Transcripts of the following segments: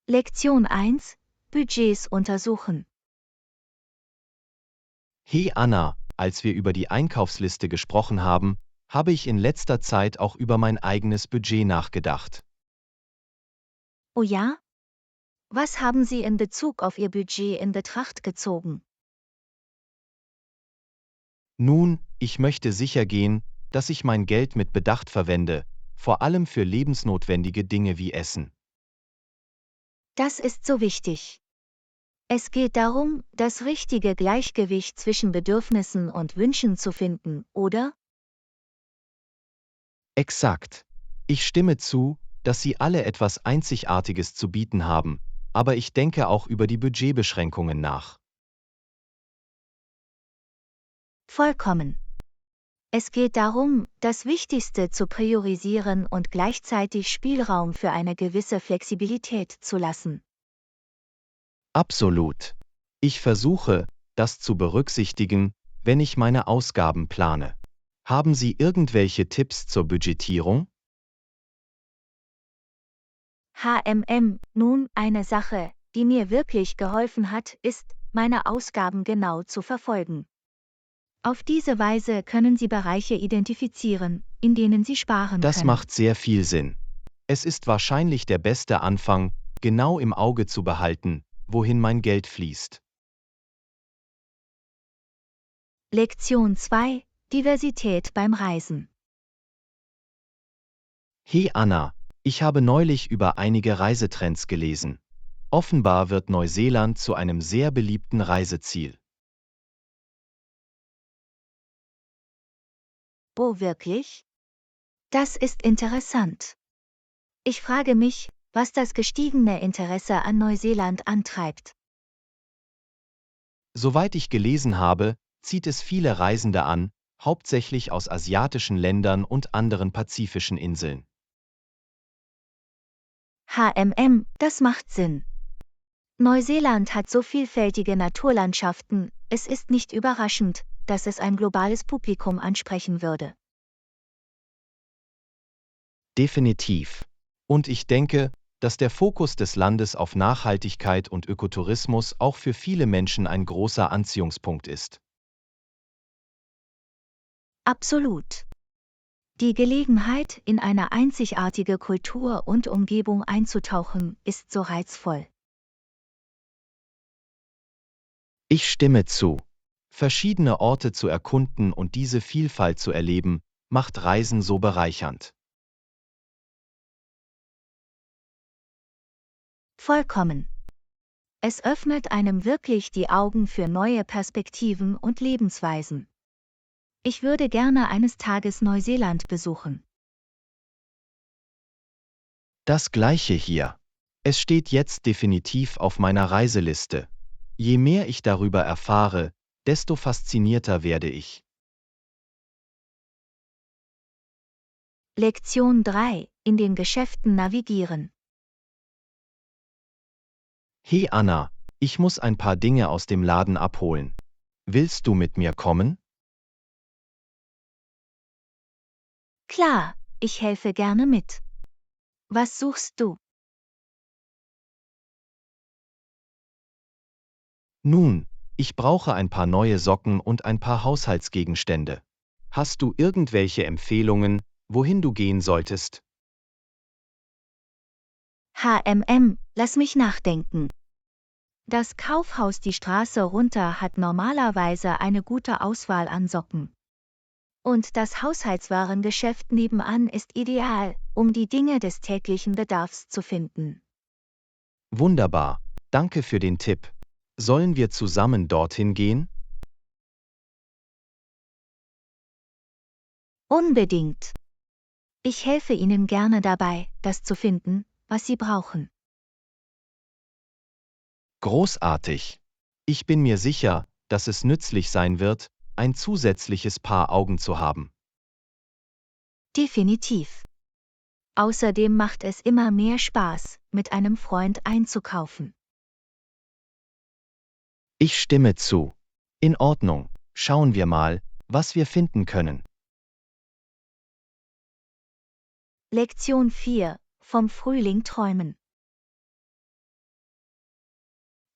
Lektion 1: Budgets untersuchen. Hey Anna, als wir über die Einkaufsliste gesprochen haben, habe ich in letzter Zeit auch über mein eigenes Budget nachgedacht. Oh ja? Was haben Sie in Bezug auf Ihr Budget in Betracht gezogen? Nun, ich möchte sichergehen, dass ich mein Geld mit Bedacht verwende, vor allem für lebensnotwendige Dinge wie Essen. Das ist so wichtig. Es geht darum, das richtige Gleichgewicht zwischen Bedürfnissen und Wünschen zu finden, oder? Exakt. Ich stimme zu, dass Sie alle etwas Einzigartiges zu bieten haben, aber ich denke auch über die Budgetbeschränkungen nach. Vollkommen. Es geht darum, das Wichtigste zu priorisieren und gleichzeitig Spielraum für eine gewisse Flexibilität zu lassen. Absolut. Ich versuche, das zu berücksichtigen, wenn ich meine Ausgaben plane. Haben Sie irgendwelche Tipps zur Budgetierung? Nun, eine Sache, die mir wirklich geholfen hat, ist, meine Ausgaben genau zu verfolgen. Auf diese Weise können Sie Bereiche identifizieren, in denen Sie sparen Das können. macht sehr viel Sinn. Es ist wahrscheinlich der beste Anfang, genau im Auge zu behalten, wohin mein Geld fließt. Lektion 2: Diversität beim Reisen. Hey Anna, ich habe neulich über einige Reisetrends gelesen. Offenbar wird Neuseeland zu einem sehr beliebten Reiseziel. Oh, wirklich? Das ist interessant. Ich frage mich, was das gestiegene Interesse an Neuseeland antreibt. Soweit ich gelesen habe, zieht es viele Reisende an, hauptsächlich aus asiatischen Ländern und anderen pazifischen Inseln. Das macht Sinn. Neuseeland hat so vielfältige Naturlandschaften, es ist nicht überraschend, dass es ein globales Publikum ansprechen würde. Definitiv. Und ich denke, dass der Fokus des Landes auf Nachhaltigkeit und Ökotourismus auch für viele Menschen ein großer Anziehungspunkt ist. Absolut. Die Gelegenheit, in eine einzigartige Kultur und Umgebung einzutauchen, ist so reizvoll. Ich stimme zu. Verschiedene Orte zu erkunden und diese Vielfalt zu erleben, macht Reisen so bereichernd. Vollkommen. Es öffnet einem wirklich die Augen für neue Perspektiven und Lebensweisen. Ich würde gerne eines Tages Neuseeland besuchen. Das Gleiche hier. Es steht jetzt definitiv auf meiner Reiseliste. Je mehr ich darüber erfahre, desto faszinierter werde ich. Lektion 3: In den Geschäften navigieren. Hey Anna, ich muss ein paar Dinge aus dem Laden abholen. Willst du mit mir kommen? Klar, ich helfe gerne mit. Was suchst du? Nun, ich brauche ein paar neue Socken und ein paar Haushaltsgegenstände. Hast du irgendwelche Empfehlungen, wohin du gehen solltest? Lass mich nachdenken. Das Kaufhaus die Straße runter hat normalerweise eine gute Auswahl an Socken. Und das Haushaltswarengeschäft nebenan ist ideal, um die Dinge des täglichen Bedarfs zu finden. Wunderbar, danke für den Tipp. Sollen wir zusammen dorthin gehen? Unbedingt. Ich helfe Ihnen gerne dabei, das zu finden, was Sie brauchen. Großartig. Ich bin mir sicher, dass es nützlich sein wird, ein zusätzliches Paar Augen zu haben. Definitiv. Außerdem macht es immer mehr Spaß, mit einem Freund einzukaufen. Ich stimme zu. In Ordnung, schauen wir mal, was wir finden können. Lektion 4: Vom Frühling träumen.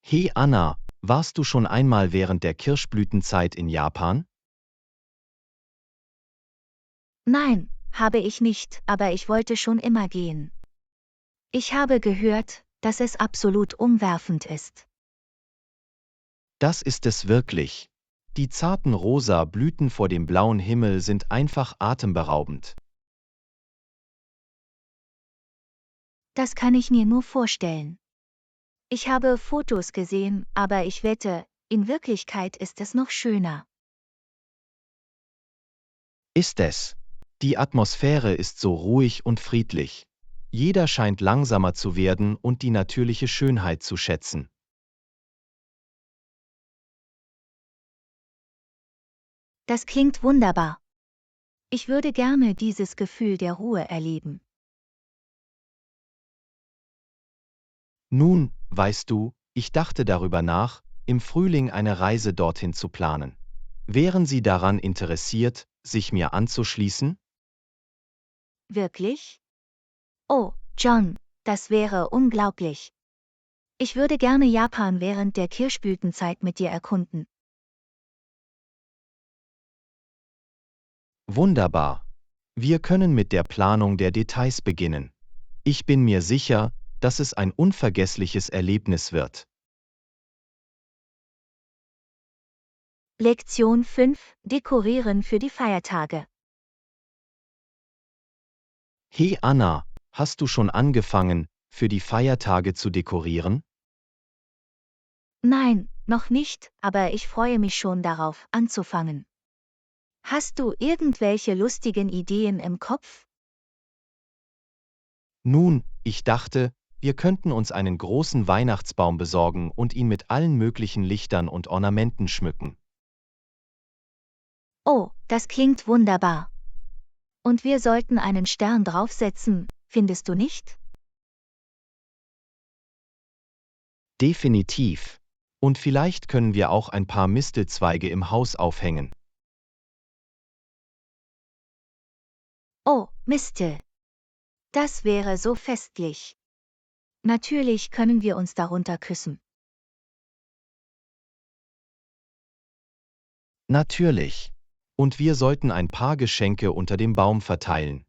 Hey Anna, warst du schon einmal während der Kirschblütenzeit in Japan? Nein, habe ich nicht, aber ich wollte schon immer gehen. Ich habe gehört, dass es absolut umwerfend ist. Das ist es wirklich. Die zarten rosa Blüten vor dem blauen Himmel sind einfach atemberaubend. Das kann ich mir nur vorstellen. Ich habe Fotos gesehen, aber ich wette, in Wirklichkeit ist es noch schöner. Ist es? Die Atmosphäre ist so ruhig und friedlich. Jeder scheint langsamer zu werden und die natürliche Schönheit zu schätzen. Das klingt wunderbar. Ich würde gerne dieses Gefühl der Ruhe erleben. Nun, weißt du, ich dachte darüber nach, im Frühling eine Reise dorthin zu planen. Wären Sie daran interessiert, sich mir anzuschließen? Wirklich? Oh, John, das wäre unglaublich. Ich würde gerne Japan während der Kirschblütenzeit mit dir erkunden. Wunderbar. Wir können mit der Planung der Details beginnen. Ich bin mir sicher, dass es ein unvergessliches Erlebnis wird. Lektion 5: Dekorieren für die Feiertage. Hey Anna, hast du schon angefangen, für die Feiertage zu dekorieren? Nein, noch nicht, aber ich freue mich schon darauf, anzufangen. Hast du irgendwelche lustigen Ideen im Kopf? Nun, ich dachte, wir könnten uns einen großen Weihnachtsbaum besorgen und ihn mit allen möglichen Lichtern und Ornamenten schmücken. Oh, das klingt wunderbar. Und wir sollten einen Stern draufsetzen, findest du nicht? Definitiv. Und vielleicht können wir auch ein paar Mistelzweige im Haus aufhängen. Oh, Mistel. Das wäre so festlich. Natürlich können wir uns darunter küssen. Natürlich. Und wir sollten ein paar Geschenke unter dem Baum verteilen.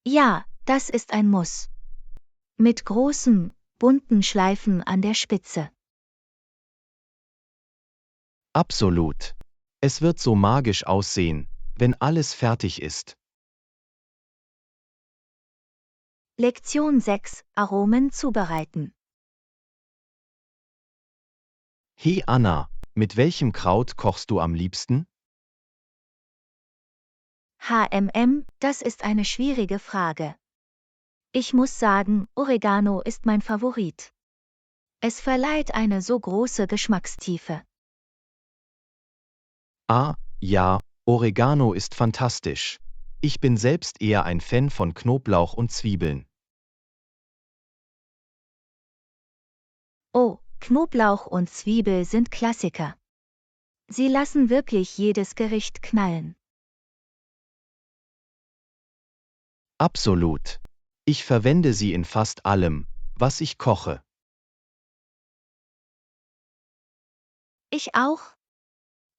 Ja, das ist ein Muss. Mit großen, bunten Schleifen an der Spitze. Absolut. Es wird so magisch aussehen, wenn alles fertig ist. Lektion 6: Aromen zubereiten. Hey Anna, mit welchem Kraut kochst du am liebsten? Das ist eine schwierige Frage. Ich muss sagen, Oregano ist mein Favorit. Es verleiht eine so große Geschmackstiefe. Ah, ja, Oregano ist fantastisch. Ich bin selbst eher ein Fan von Knoblauch und Zwiebeln. Oh, Knoblauch und Zwiebel sind Klassiker. Sie lassen wirklich jedes Gericht knallen. Absolut. Ich verwende sie in fast allem, was ich koche. Ich auch.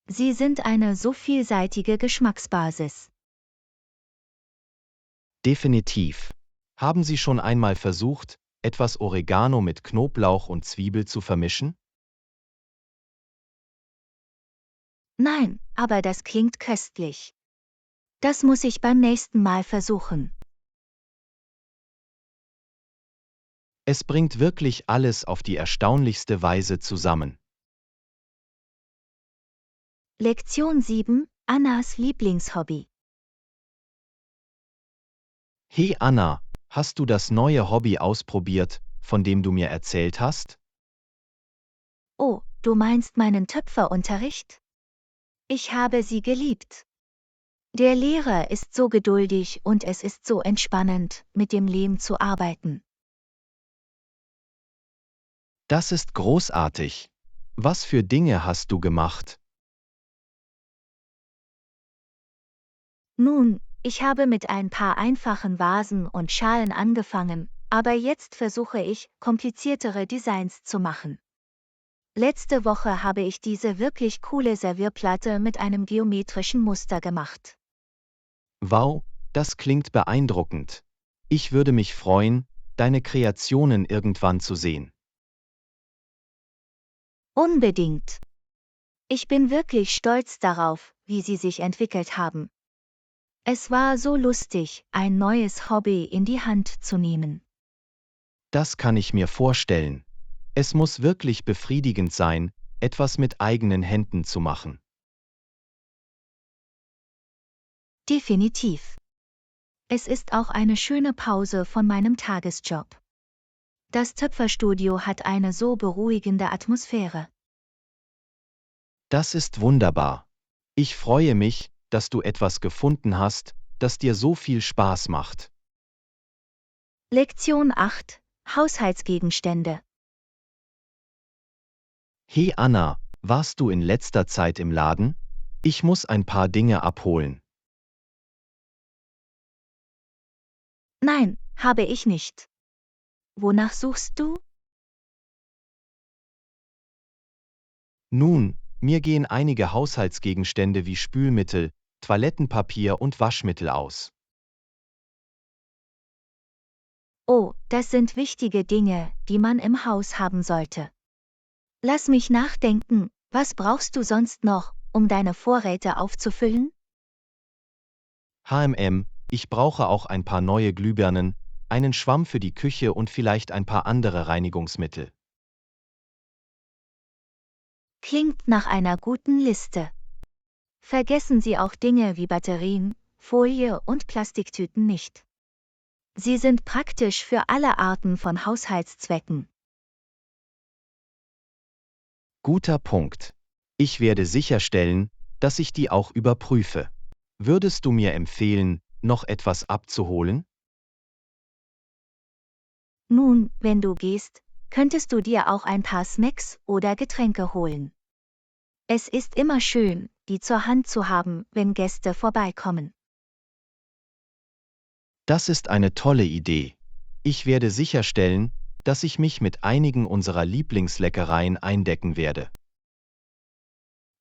Sie sind eine so vielseitige Geschmacksbasis. Definitiv. Haben Sie schon einmal versucht, etwas Oregano mit Knoblauch und Zwiebel zu vermischen? Nein, aber das klingt köstlich. Das muss ich beim nächsten Mal versuchen. Es bringt wirklich alles auf die erstaunlichste Weise zusammen. Lektion 7: Annas Lieblingshobby. Hey Anna, hast du das neue Hobby ausprobiert, von dem du mir erzählt hast? Oh, du meinst meinen Töpferunterricht? Ich habe sie geliebt. Der Lehrer ist so geduldig und es ist so entspannend, mit dem Lehm zu arbeiten. Das ist großartig. Was für Dinge hast du gemacht? Nun, ich habe mit ein paar einfachen Vasen und Schalen angefangen, aber jetzt versuche ich, kompliziertere Designs zu machen. Letzte Woche habe ich diese wirklich coole Servierplatte mit einem geometrischen Muster gemacht. Wow, das klingt beeindruckend. Ich würde mich freuen, deine Kreationen irgendwann zu sehen. Unbedingt. Ich bin wirklich stolz darauf, wie sie sich entwickelt haben. Es war so lustig, ein neues Hobby in die Hand zu nehmen. Das kann ich mir vorstellen. Es muss wirklich befriedigend sein, etwas mit eigenen Händen zu machen. Definitiv. Es ist auch eine schöne Pause von meinem Tagesjob. Das Töpferstudio hat eine so beruhigende Atmosphäre. Das ist wunderbar. Ich freue mich, dass du etwas gefunden hast, das dir so viel Spaß macht. Lektion 8: Haushaltsgegenstände. Hey Anna, warst du in letzter Zeit im Laden? Ich muss ein paar Dinge abholen. Nein, habe ich nicht. Wonach suchst du? Nun, mir gehen einige Haushaltsgegenstände wie Spülmittel, Toilettenpapier und Waschmittel aus. Oh, das sind wichtige Dinge, die man im Haus haben sollte. Lass mich nachdenken, was brauchst du sonst noch, um deine Vorräte aufzufüllen? Ich brauche auch ein paar neue Glühbirnen, einen Schwamm für die Küche und vielleicht ein paar andere Reinigungsmittel. Klingt nach einer guten Liste. Vergessen Sie auch Dinge wie Batterien, Folie und Plastiktüten nicht. Sie sind praktisch für alle Arten von Haushaltszwecken. Guter Punkt. Ich werde sicherstellen, dass ich die auch überprüfe. Würdest du mir empfehlen, noch etwas abzuholen? Nun, wenn du gehst, könntest du dir auch ein paar Snacks oder Getränke holen. Es ist immer schön, die zur Hand zu haben, wenn Gäste vorbeikommen. Das ist eine tolle Idee. Ich werde sicherstellen, dass ich mich mit einigen unserer Lieblingsleckereien eindecken werde.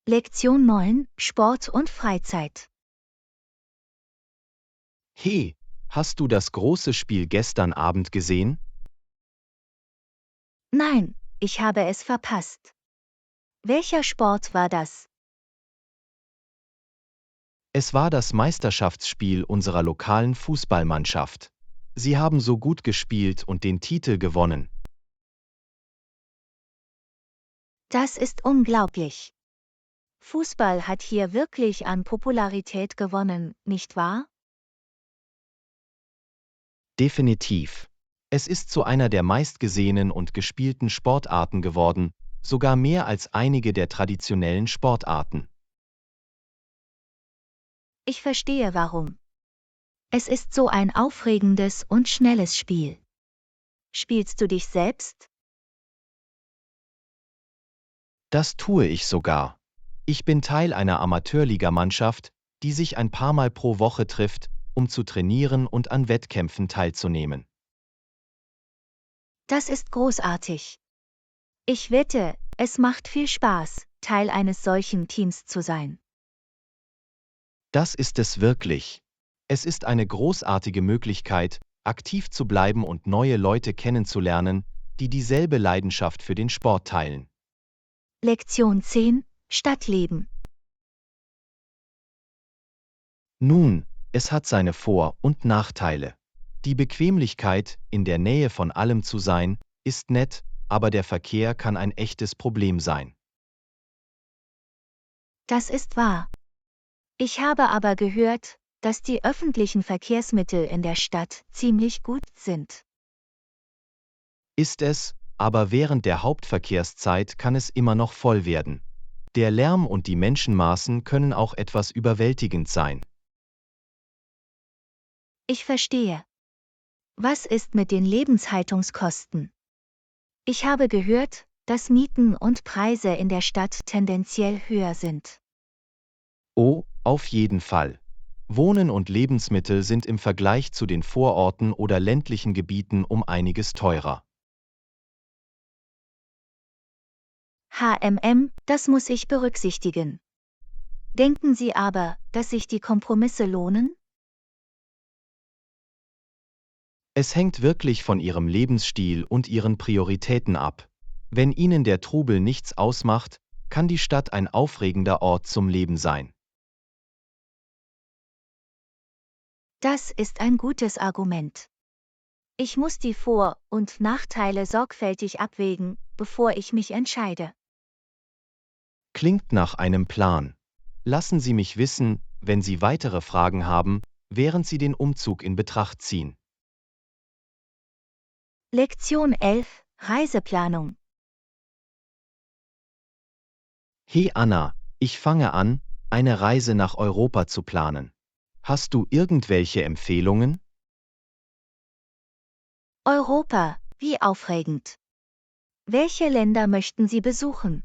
Lektion 9: Sport und Freizeit. Hey, hast du das große Spiel gestern Abend gesehen? Nein, ich habe es verpasst. Welcher Sport war das? Es war das Meisterschaftsspiel unserer lokalen Fußballmannschaft. Sie haben so gut gespielt und den Titel gewonnen. Das ist unglaublich. Fußball hat hier wirklich an Popularität gewonnen, nicht wahr? Definitiv. Es ist zu einer der meistgesehenen und gespielten Sportarten geworden, sogar mehr als einige der traditionellen Sportarten. Ich verstehe warum. Es ist so ein aufregendes und schnelles Spiel. Spielst du dich selbst? Das tue ich sogar. Ich bin Teil einer Amateurligamannschaft, die sich ein paar Mal pro Woche trifft, um zu trainieren und an Wettkämpfen teilzunehmen. Das ist großartig. Ich wette, es macht viel Spaß, Teil eines solchen Teams zu sein. Das ist es wirklich. Es ist eine großartige Möglichkeit, aktiv zu bleiben und neue Leute kennenzulernen, die dieselbe Leidenschaft für den Sport teilen. Lektion 10: Stadtleben. Nun, es hat seine Vor- und Nachteile. Die Bequemlichkeit, in der Nähe von allem zu sein, ist nett, aber der Verkehr kann ein echtes Problem sein. Das ist wahr. Ich habe aber gehört, dass die öffentlichen Verkehrsmittel in der Stadt ziemlich gut sind. Ist es, aber während der Hauptverkehrszeit kann es immer noch voll werden. Der Lärm und die Menschenmassen können auch etwas überwältigend sein. Ich verstehe. Was ist mit den Lebenshaltungskosten? Ich habe gehört, dass Mieten und Preise in der Stadt tendenziell höher sind. Oh, auf jeden Fall. Wohnen und Lebensmittel sind im Vergleich zu den Vororten oder ländlichen Gebieten um einiges teurer. Das muss ich berücksichtigen. Denken Sie aber, dass sich die Kompromisse lohnen? Es hängt wirklich von Ihrem Lebensstil und Ihren Prioritäten ab. Wenn Ihnen der Trubel nichts ausmacht, kann die Stadt ein aufregender Ort zum Leben sein. Das ist ein gutes Argument. Ich muss die Vor- und Nachteile sorgfältig abwägen, bevor ich mich entscheide. Klingt nach einem Plan. Lassen Sie mich wissen, wenn Sie weitere Fragen haben, während Sie den Umzug in Betracht ziehen. Lektion 11: Reiseplanung. Hey Anna, ich fange an, eine Reise nach Europa zu planen. Hast du irgendwelche Empfehlungen? Europa, wie aufregend. Welche Länder möchten Sie besuchen?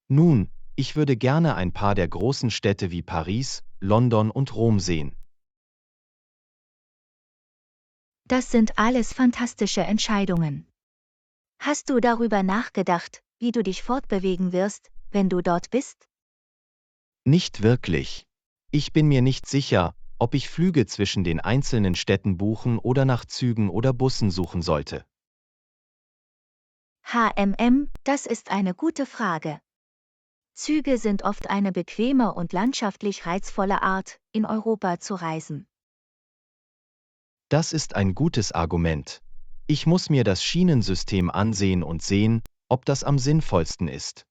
Nun, ich würde gerne ein paar der großen Städte wie Paris, London und Rom sehen. Das sind alles fantastische Entscheidungen. Hast du darüber nachgedacht, wie du dich fortbewegen wirst, wenn du dort bist? Nicht wirklich. Ich bin mir nicht sicher, ob ich Flüge zwischen den einzelnen Städten buchen oder nach Zügen oder Bussen suchen sollte. Das ist eine gute Frage. Züge sind oft eine bequeme und landschaftlich reizvolle Art, in Europa zu reisen. Das ist ein gutes Argument. Ich muss mir das Schienensystem ansehen und sehen, ob das am sinnvollsten ist.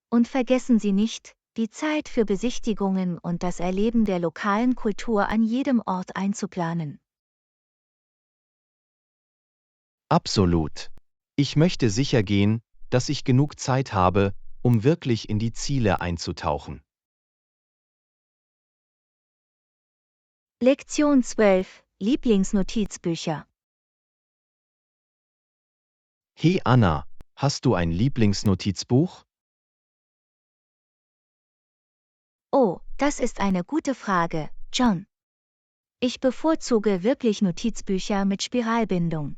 Und vergessen Sie nicht, die Zeit für Besichtigungen und das Erleben der lokalen Kultur an jedem Ort einzuplanen. Absolut. Ich möchte sicher gehen, dass ich genug Zeit habe, um wirklich in die Ziele einzutauchen. Lektion 12: Lieblingsnotizbücher. Hey Anna, hast du ein Lieblingsnotizbuch? Oh, das ist eine gute Frage, John. Ich bevorzuge wirklich Notizbücher mit Spiralbindung.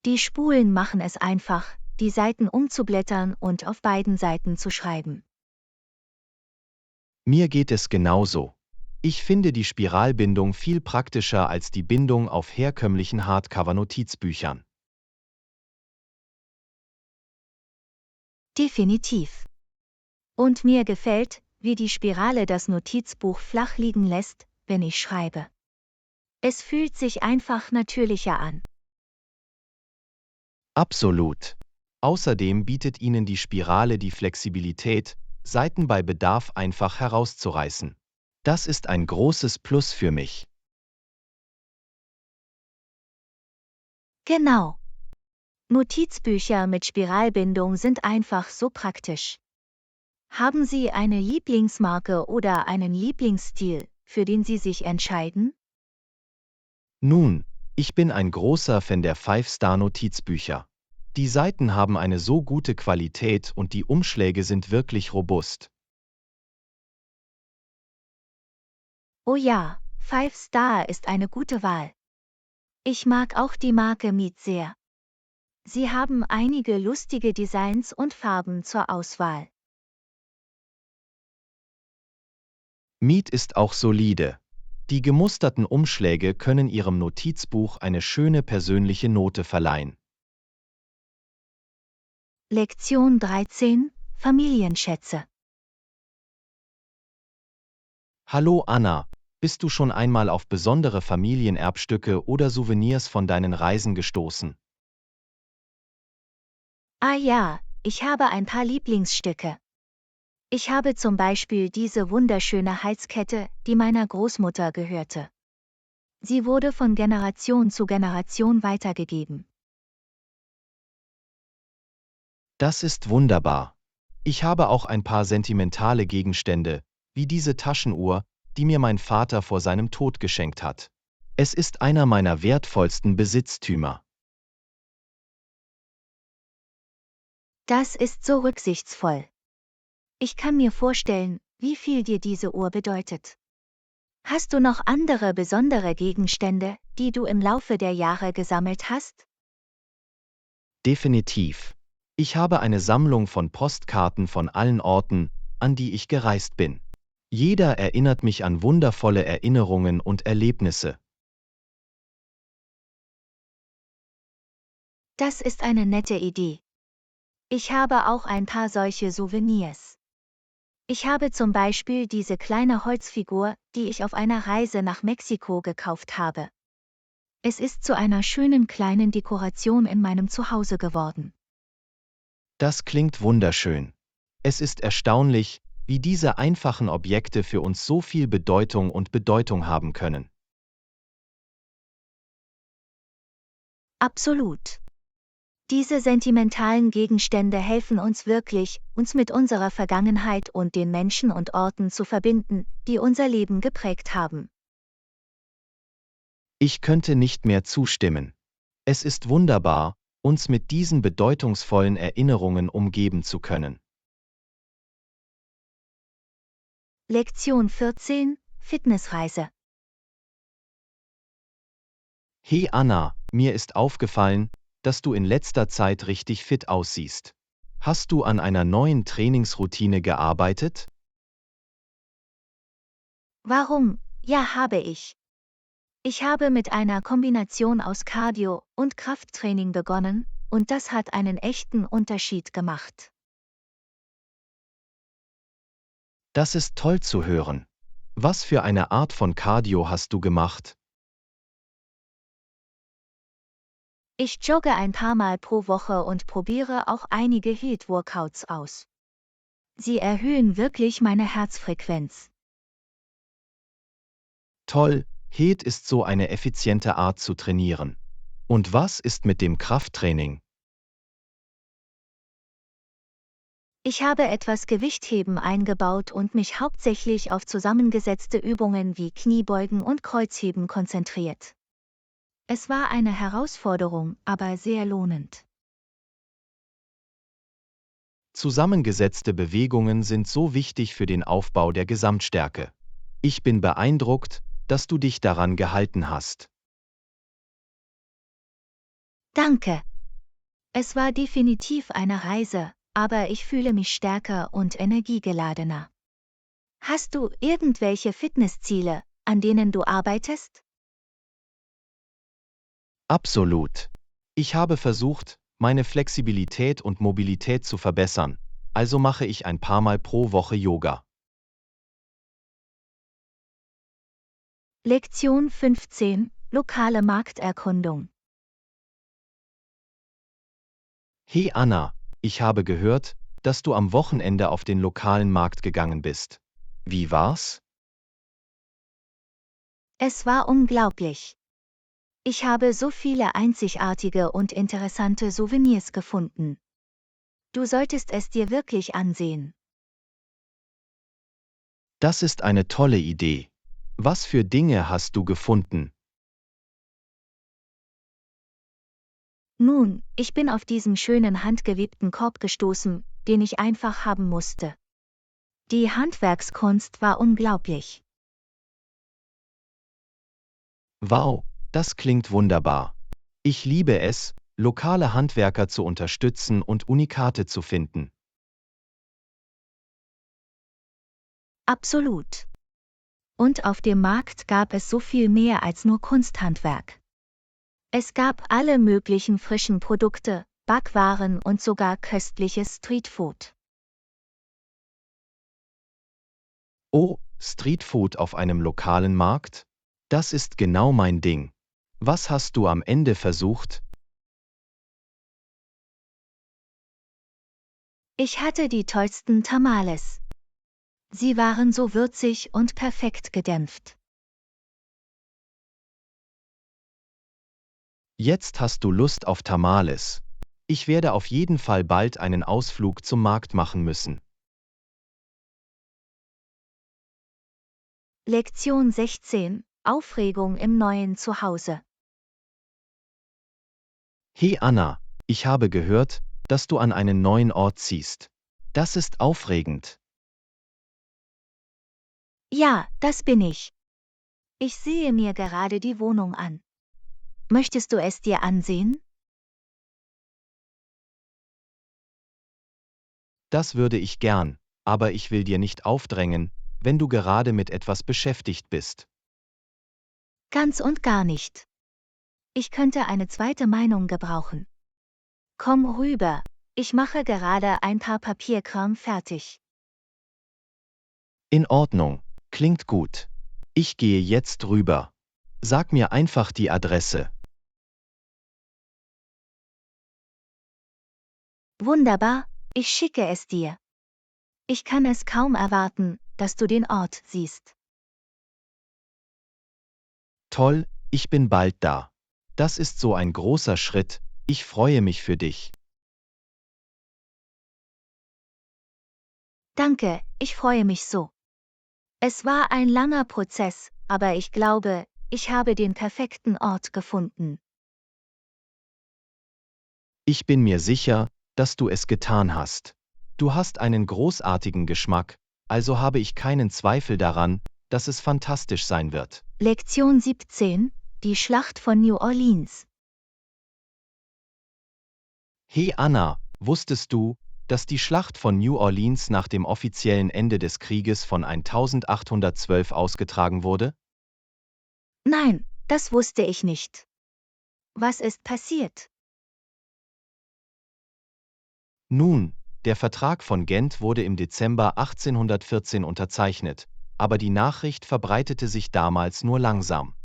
Die Spulen machen es einfach, die Seiten umzublättern und auf beiden Seiten zu schreiben. Mir geht es genauso. Ich finde die Spiralbindung viel praktischer als die Bindung auf herkömmlichen Hardcover-Notizbüchern. Definitiv. Und mir gefällt, wie die Spirale das Notizbuch flach liegen lässt, wenn ich schreibe. Es fühlt sich einfach natürlicher an. Absolut. Außerdem bietet Ihnen die Spirale die Flexibilität, Seiten bei Bedarf einfach herauszureißen. Das ist ein großes Plus für mich. Genau. Notizbücher mit Spiralbindung sind einfach so praktisch. Haben Sie eine Lieblingsmarke oder einen Lieblingsstil, für den Sie sich entscheiden? Nun, ich bin ein großer Fan der 5-Star-Notizbücher. Die Seiten haben eine so gute Qualität und die Umschläge sind wirklich robust. Oh ja, Five Star ist eine gute Wahl. Ich mag auch die Marke Mead sehr. Sie haben einige lustige Designs und Farben zur Auswahl. Mead ist auch solide. Die gemusterten Umschläge können Ihrem Notizbuch eine schöne persönliche Note verleihen. Lektion 13: Familienschätze. Hallo Anna, bist du schon einmal auf besondere Familienerbstücke oder Souvenirs von deinen Reisen gestoßen? Ah ja, ich habe ein paar Lieblingsstücke. Ich habe zum Beispiel diese wunderschöne Halskette, die meiner Großmutter gehörte. Sie wurde von Generation zu Generation weitergegeben. Das ist wunderbar. Ich habe auch ein paar sentimentale Gegenstände, wie diese Taschenuhr, die mir mein Vater vor seinem Tod geschenkt hat. Es ist einer meiner wertvollsten Besitztümer. Das ist so rücksichtsvoll. Ich kann mir vorstellen, wie viel dir diese Uhr bedeutet. Hast du noch andere besondere Gegenstände, die du im Laufe der Jahre gesammelt hast? Definitiv. Ich habe eine Sammlung von Postkarten von allen Orten, an die ich gereist bin. Jeder erinnert mich an wundervolle Erinnerungen und Erlebnisse. Das ist eine nette Idee. Ich habe auch ein paar solche Souvenirs. Ich habe zum Beispiel diese kleine Holzfigur, die ich auf einer Reise nach Mexiko gekauft habe. Es ist zu einer schönen kleinen Dekoration in meinem Zuhause geworden. Das klingt wunderschön. Es ist erstaunlich, wie diese einfachen Objekte für uns so viel Bedeutung haben können. Absolut. Diese sentimentalen Gegenstände helfen uns wirklich, uns mit unserer Vergangenheit und den Menschen und Orten zu verbinden, die unser Leben geprägt haben. Ich könnte nicht mehr zustimmen. Es ist wunderbar, uns mit diesen bedeutungsvollen Erinnerungen umgeben zu können. Lektion 14: Fitnessreise. Hey Anna, mir ist aufgefallen, dass du in letzter Zeit richtig fit aussiehst. Hast du an einer neuen Trainingsroutine gearbeitet? Warum? Ja, habe ich. Ich habe mit einer Kombination aus Cardio und Krafttraining begonnen, und das hat einen echten Unterschied gemacht. Das ist toll zu hören. Was für eine Art von Cardio hast du gemacht? Ich jogge ein paar Mal pro Woche und probiere auch einige HIIT-Workouts aus. Sie erhöhen wirklich meine Herzfrequenz. Toll, HIIT ist so eine effiziente Art zu trainieren. Und was ist mit dem Krafttraining? Ich habe etwas Gewichtheben eingebaut und mich hauptsächlich auf zusammengesetzte Übungen wie Kniebeugen und Kreuzheben konzentriert. Es war eine Herausforderung, aber sehr lohnend. Zusammengesetzte Bewegungen sind so wichtig für den Aufbau der Gesamtstärke. Ich bin beeindruckt, dass du dich daran gehalten hast. Danke. Es war definitiv eine Reise, aber ich fühle mich stärker und energiegeladener. Hast du irgendwelche Fitnessziele, an denen du arbeitest? Absolut. Ich habe versucht, meine Flexibilität und Mobilität zu verbessern, also mache ich ein paar Mal pro Woche Yoga. Lektion 15: Lokale Markterkundung. Hey Anna, ich habe gehört, dass du am Wochenende auf den lokalen Markt gegangen bist. Wie war's? Es war unglaublich. Ich habe so viele einzigartige und interessante Souvenirs gefunden. Du solltest es dir wirklich ansehen. Das ist eine tolle Idee. Was für Dinge hast du gefunden? Nun, ich bin auf diesen schönen handgewebten Korb gestoßen, den ich einfach haben musste. Die Handwerkskunst war unglaublich. Wow, das klingt wunderbar. Ich liebe es, lokale Handwerker zu unterstützen und Unikate zu finden. Absolut. Und auf dem Markt gab es so viel mehr als nur Kunsthandwerk. Es gab alle möglichen frischen Produkte, Backwaren und sogar köstliches Streetfood. Oh, Streetfood auf einem lokalen Markt? Das ist genau mein Ding. Was hast du am Ende versucht? Ich hatte die tollsten Tamales. Sie waren so würzig und perfekt gedämpft. Jetzt hast du Lust auf Tamales. Ich werde auf jeden Fall bald einen Ausflug zum Markt machen müssen. Lektion 16: Aufregung im neuen Zuhause. Hey Anna, ich habe gehört, dass du an einen neuen Ort ziehst. Das ist aufregend. Ja, das bin ich. Ich sehe mir gerade die Wohnung an. Möchtest du es dir ansehen? Das würde ich gern, aber ich will dir nicht aufdrängen, wenn du gerade mit etwas beschäftigt bist. Ganz und gar nicht. Ich könnte eine zweite Meinung gebrauchen. Komm rüber, ich mache gerade ein paar Papierkram fertig. In Ordnung, klingt gut. Ich gehe jetzt rüber. Sag mir einfach die Adresse. Wunderbar, ich schicke es dir. Ich kann es kaum erwarten, dass du den Ort siehst. Toll, ich bin bald da. Das ist so ein großer Schritt, ich freue mich für dich. Danke, ich freue mich so. Es war ein langer Prozess, aber ich glaube, ich habe den perfekten Ort gefunden. Ich bin mir sicher, dass du es getan hast. Du hast einen großartigen Geschmack, also habe ich keinen Zweifel daran, dass es fantastisch sein wird. Lektion 17, die Schlacht von New Orleans. Hey Anna, wusstest du, dass die Schlacht von New Orleans nach dem offiziellen Ende des Krieges von 1812 ausgetragen wurde? Nein, das wusste ich nicht. Was ist passiert? Nun, der Vertrag von Gent wurde im Dezember 1814 unterzeichnet, aber die Nachricht verbreitete sich damals nur langsam.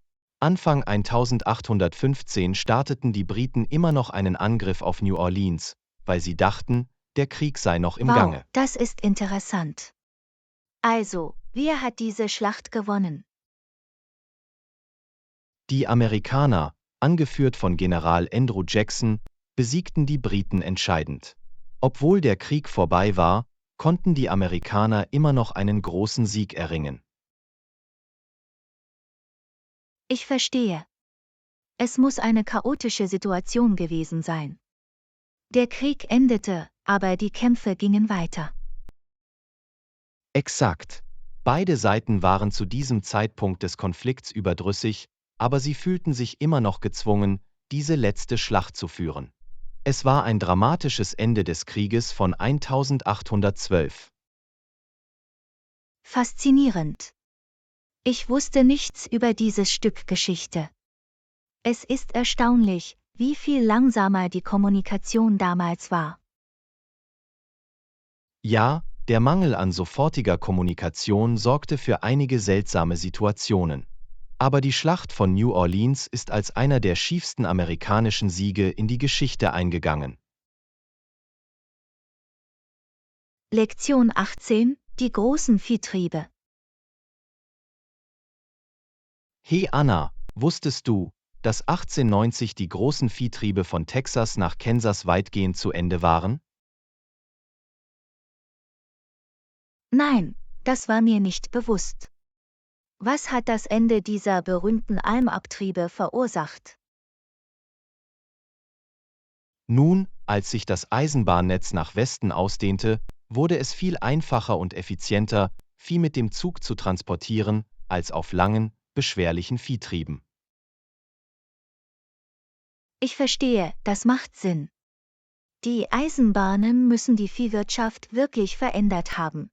Anfang 1815 starteten die Briten immer noch einen Angriff auf New Orleans, weil sie dachten, der Krieg sei noch im Wow, Gange. das ist interessant. Also, wer hat diese Schlacht gewonnen? Die Amerikaner, angeführt von General Andrew Jackson, besiegten die Briten entscheidend. Obwohl der Krieg vorbei war, konnten die Amerikaner immer noch einen großen Sieg erringen. Ich verstehe. Es muss eine chaotische Situation gewesen sein. Der Krieg endete, aber die Kämpfe gingen weiter. Exakt. Beide Seiten waren zu diesem Zeitpunkt des Konflikts überdrüssig, aber sie fühlten sich immer noch gezwungen, diese letzte Schlacht zu führen. Es war ein dramatisches Ende des Krieges von 1812. Faszinierend. Ich wusste nichts über dieses Stück Geschichte. Es ist erstaunlich, wie viel langsamer die Kommunikation damals war. Ja, der Mangel an sofortiger Kommunikation sorgte für einige seltsame Situationen. Aber die Schlacht von New Orleans ist als einer der schiefsten amerikanischen Siege in die Geschichte eingegangen. Lektion 18, die großen Viehtriebe. Hey Anna, wusstest du, dass 1890 die großen Viehtriebe von Texas nach Kansas weitgehend zu Ende waren? Nein, das war mir nicht bewusst. Was hat das Ende dieser berühmten Almabtriebe verursacht? Nun, als sich das Eisenbahnnetz nach Westen ausdehnte, wurde es viel einfacher und effizienter, Vieh mit dem Zug zu transportieren, als auf langen, beschwerlichen Viehtrieben. Ich verstehe, das macht Sinn. Die Eisenbahnen müssen die Viehwirtschaft wirklich verändert haben.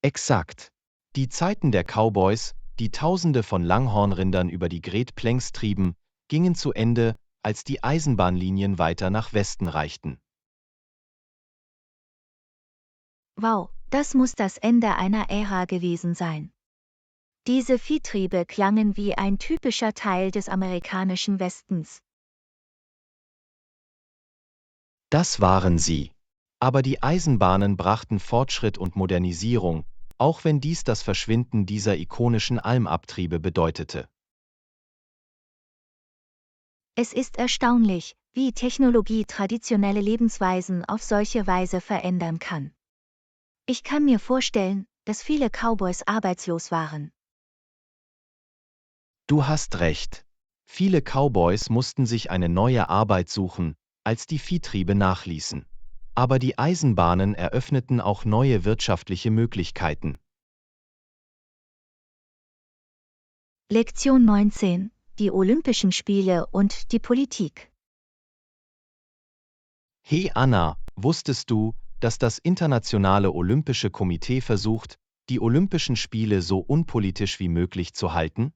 Exakt. Die Zeiten der Cowboys, die Tausende von Langhornrindern über die Great Plains trieben, gingen zu Ende, als die Eisenbahnlinien weiter nach Westen reichten. Wow, das muss das Ende einer Ära gewesen sein. Diese Viehtriebe klangen wie ein typischer Teil des amerikanischen Westens. Das waren sie. Aber die Eisenbahnen brachten Fortschritt und Modernisierung, auch wenn dies das Verschwinden dieser ikonischen Almabtriebe bedeutete. Es ist erstaunlich, wie Technologie traditionelle Lebensweisen auf solche Weise verändern kann. Ich kann mir vorstellen, dass viele Cowboys arbeitslos waren. Du hast recht. Viele Cowboys mussten sich eine neue Arbeit suchen, als die Viehtriebe nachließen. Aber die Eisenbahnen eröffneten auch neue wirtschaftliche Möglichkeiten. Lektion 19. Die Olympischen Spiele und die Politik. Hey Anna, wusstest du, dass das Internationale Olympische Komitee versucht, die Olympischen Spiele so unpolitisch wie möglich zu halten?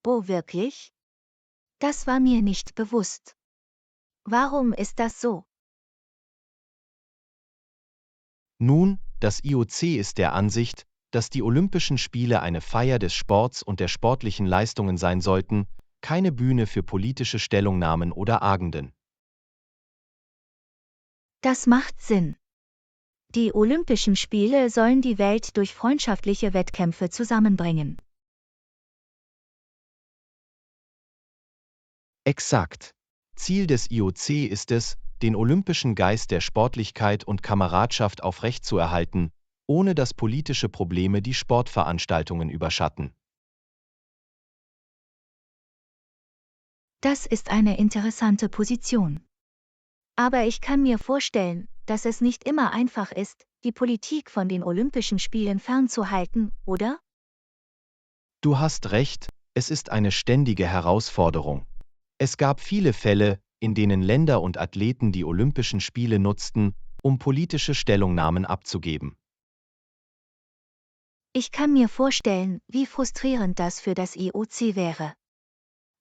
Oh, wirklich? Das war mir nicht bewusst. Warum ist das so? Nun, das IOC ist der Ansicht, dass die Olympischen Spiele eine Feier des Sports und der sportlichen Leistungen sein sollten, keine Bühne für politische Stellungnahmen oder Agenden. Das macht Sinn. Die Olympischen Spiele sollen die Welt durch freundschaftliche Wettkämpfe zusammenbringen. Exakt. Ziel des IOC ist es, den olympischen Geist der Sportlichkeit und Kameradschaft aufrechtzuerhalten, ohne dass politische Probleme die Sportveranstaltungen überschatten. Das ist eine interessante Position. Aber ich kann mir vorstellen, dass es nicht immer einfach ist, die Politik von den Olympischen Spielen fernzuhalten, oder? Du hast recht, es ist eine ständige Herausforderung. Es gab viele Fälle, in denen Länder und Athleten die Olympischen Spiele nutzten, um politische Stellungnahmen abzugeben. Ich kann mir vorstellen, wie frustrierend das für das IOC wäre.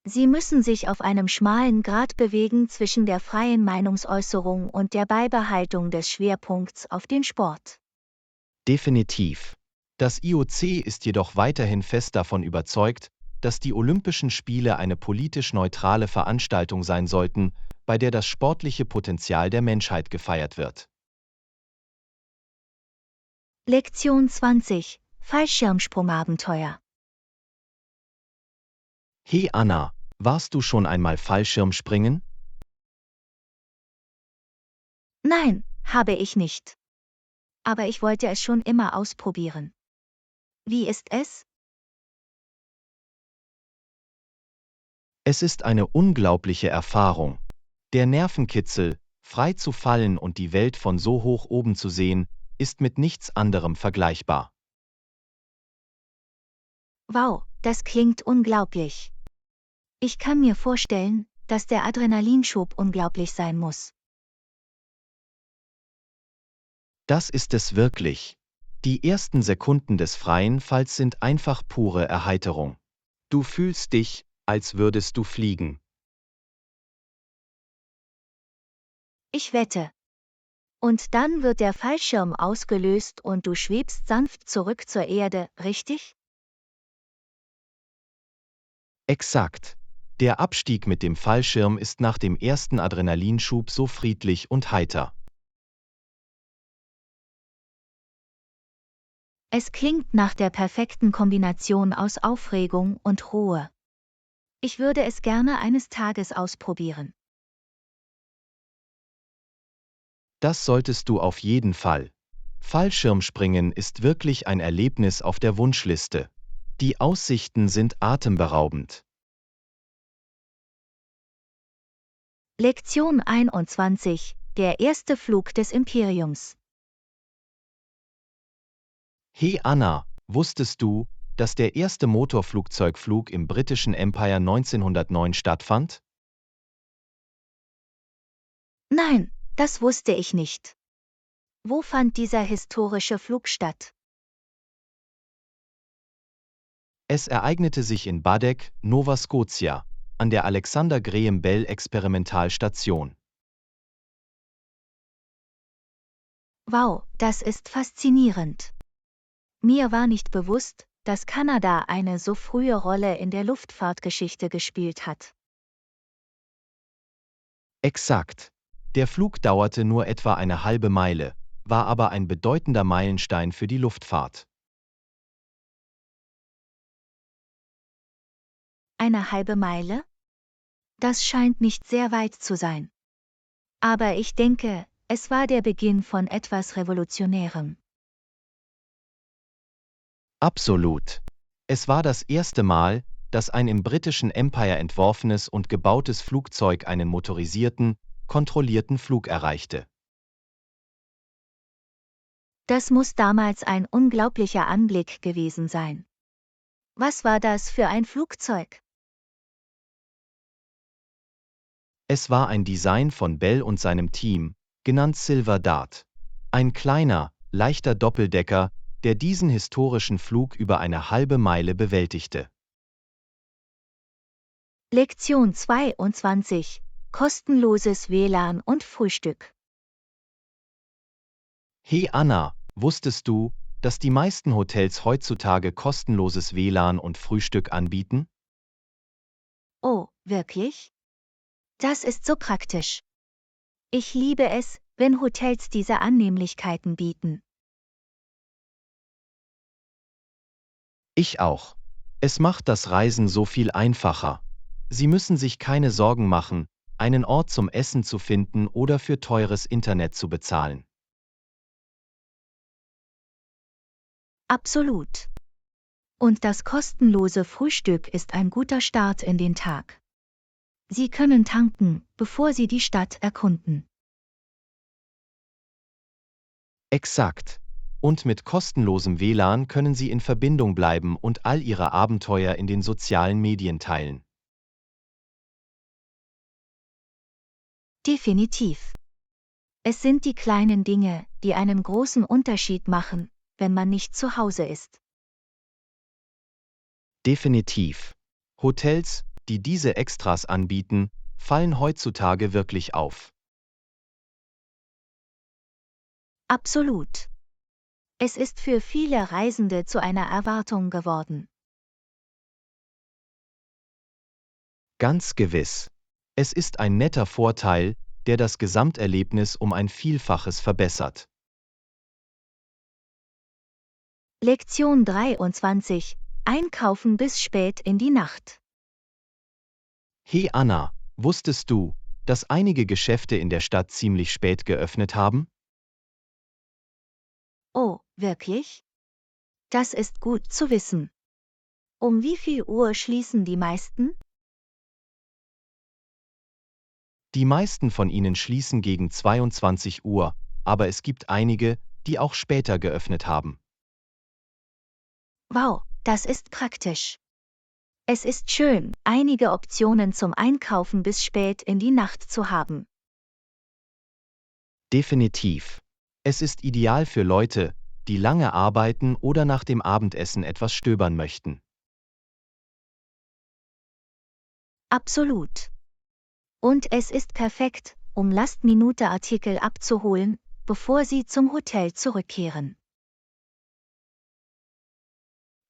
Sie müssen sich auf einem schmalen Grat bewegen zwischen der freien Meinungsäußerung und der Beibehaltung des Schwerpunkts auf den Sport. Definitiv. Das IOC ist jedoch weiterhin fest davon überzeugt, dass die Olympischen Spiele eine politisch neutrale Veranstaltung sein sollten, bei der das sportliche Potenzial der Menschheit gefeiert wird. Lektion 20. Fallschirmsprungabenteuer. Hey Anna, warst du schon einmal Fallschirmspringen? Nein, habe ich nicht. Aber ich wollte es schon immer ausprobieren. Wie ist es? Es ist eine unglaubliche Erfahrung. Der Nervenkitzel, frei zu fallen und die Welt von so hoch oben zu sehen, ist mit nichts anderem vergleichbar. Wow, das klingt unglaublich. Ich kann mir vorstellen, dass der Adrenalinschub unglaublich sein muss. Das ist es wirklich. Die ersten Sekunden des freien Falls sind einfach pure Erheiterung. Du fühlst dich, als würdest du fliegen. Ich wette. Und dann wird der Fallschirm ausgelöst und du schwebst sanft zurück zur Erde, richtig? Exakt. Der Abstieg mit dem Fallschirm ist nach dem ersten Adrenalinschub so friedlich und heiter. Es klingt nach der perfekten Kombination aus Aufregung und Ruhe. Ich würde es gerne eines Tages ausprobieren. Das solltest du auf jeden Fall. Fallschirmspringen ist wirklich ein Erlebnis auf der Wunschliste. Die Aussichten sind atemberaubend. Lektion 21. Der erste Flug des Imperiums. Hey Anna, wusstest du, dass der erste Motorflugzeugflug im britischen Empire 1909 stattfand? Nein, das wusste ich nicht. Wo fand dieser historische Flug statt? Es ereignete sich in Baddeck, Nova Scotia, an der Alexander Graham Bell Experimentalstation. Wow, das ist faszinierend. Mir war nicht bewusst, dass Kanada eine so frühe Rolle in der Luftfahrtgeschichte gespielt hat. Exakt. Der Flug dauerte nur etwa eine halbe Meile, war aber ein bedeutender Meilenstein für die Luftfahrt. Eine halbe Meile? Das scheint nicht sehr weit zu sein. Aber ich denke, es war der Beginn von etwas Revolutionärem. Absolut. Es war das erste Mal, dass ein im britischen Empire entworfenes und gebautes Flugzeug einen motorisierten, kontrollierten Flug erreichte. Das muss damals ein unglaublicher Anblick gewesen sein. Was war das für ein Flugzeug? Es war ein Design von Bell und seinem Team, genannt Silver Dart. Ein kleiner, leichter Doppeldecker, der diesen historischen Flug über eine halbe Meile bewältigte. Lektion 22. Kostenloses WLAN und Frühstück. Hey Anna, wusstest du, dass die meisten Hotels heutzutage kostenloses WLAN und Frühstück anbieten? Oh, wirklich? Das ist so praktisch. Ich liebe es, wenn Hotels diese Annehmlichkeiten bieten. Ich auch. Es macht das Reisen so viel einfacher. Sie müssen sich keine Sorgen machen, einen Ort zum Essen zu finden oder für teures Internet zu bezahlen. Absolut. Und das kostenlose Frühstück ist ein guter Start in den Tag. Sie können tanken, bevor Sie die Stadt erkunden. Exakt. Und mit kostenlosem WLAN können Sie in Verbindung bleiben und all Ihre Abenteuer in den sozialen Medien teilen. Definitiv. Es sind die kleinen Dinge, die einen großen Unterschied machen, wenn man nicht zu Hause ist. Definitiv. Hotels, die diese Extras anbieten, fallen heutzutage wirklich auf. Absolut. Es ist für viele Reisende zu einer Erwartung geworden. Ganz gewiss. Es ist ein netter Vorteil, der das Gesamterlebnis um ein Vielfaches verbessert. Lektion 23. Einkaufen bis spät in die Nacht. Hey Anna, wusstest du, dass einige Geschäfte in der Stadt ziemlich spät geöffnet haben? Oh, wirklich? Das ist gut zu wissen. Um wie viel Uhr schließen die meisten? Die meisten von ihnen schließen gegen 22 Uhr, aber es gibt einige, die auch später geöffnet haben. Wow, das ist praktisch. Es ist schön, einige Optionen zum Einkaufen bis spät in die Nacht zu haben. Definitiv. Es ist ideal für Leute, die lange arbeiten oder nach dem Abendessen etwas stöbern möchten. Absolut. Und es ist perfekt, um Last-Minute-Artikel abzuholen, bevor Sie zum Hotel zurückkehren.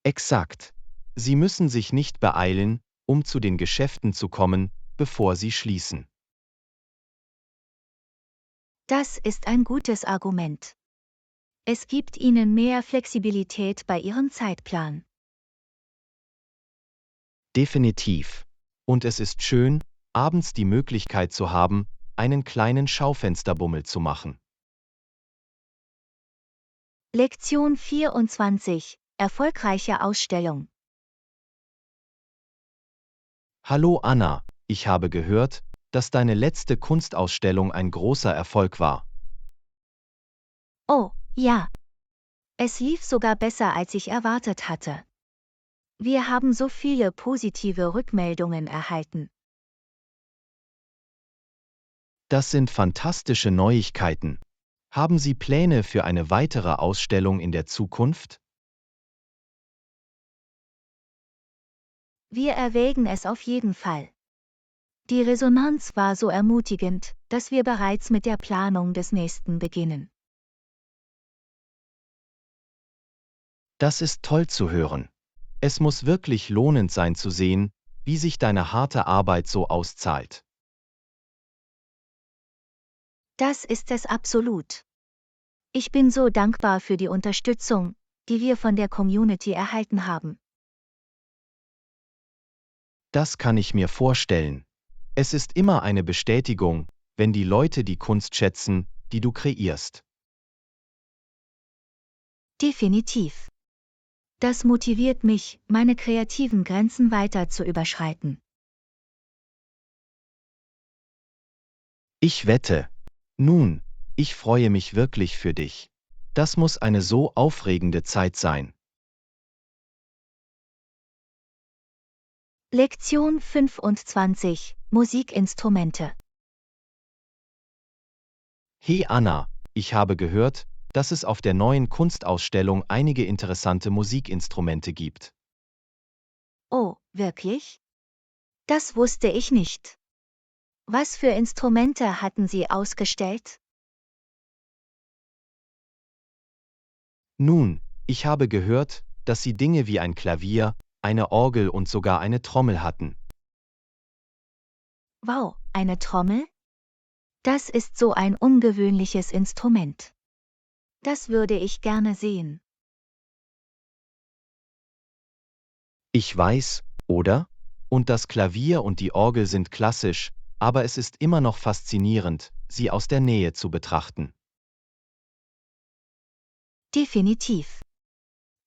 Exakt. Sie müssen sich nicht beeilen, um zu den Geschäften zu kommen, bevor sie schließen. Das ist ein gutes Argument. Es gibt Ihnen mehr Flexibilität bei Ihrem Zeitplan. Definitiv. Und es ist schön, abends die Möglichkeit zu haben, einen kleinen Schaufensterbummel zu machen. Lektion 24. Erfolgreiche Ausstellung. Hallo Anna, ich habe gehört, dass deine letzte Kunstausstellung ein großer Erfolg war. Oh, ja. Es lief sogar besser, als ich erwartet hatte. Wir haben so viele positive Rückmeldungen erhalten. Das sind fantastische Neuigkeiten. Haben Sie Pläne für eine weitere Ausstellung in der Zukunft? Wir erwägen es auf jeden Fall. Die Resonanz war so ermutigend, dass wir bereits mit der Planung des nächsten beginnen. Das ist toll zu hören. Es muss wirklich lohnend sein zu sehen, wie sich deine harte Arbeit so auszahlt. Das ist es absolut. Ich bin so dankbar für die Unterstützung, die wir von der Community erhalten haben. Das kann ich mir vorstellen. Es ist immer eine Bestätigung, wenn die Leute die Kunst schätzen, die du kreierst. Definitiv. Das motiviert mich, meine kreativen Grenzen weiter zu überschreiten. Ich wette. Nun, ich freue mich wirklich für dich. Das muss eine so aufregende Zeit sein. Lektion 25. Musikinstrumente. Hey Anna, ich habe gehört, dass es auf der neuen Kunstausstellung einige interessante Musikinstrumente gibt. Oh, wirklich? Das wusste ich nicht. Was für Instrumente hatten Sie ausgestellt? Nun, ich habe gehört, dass sie Dinge wie ein Klavier, eine Orgel und sogar eine Trommel hatten. Wow, eine Trommel? Das ist so ein ungewöhnliches Instrument. Das würde ich gerne sehen. Ich weiß, oder? Und das Klavier und die Orgel sind klassisch, aber es ist immer noch faszinierend, sie aus der Nähe zu betrachten. Definitiv.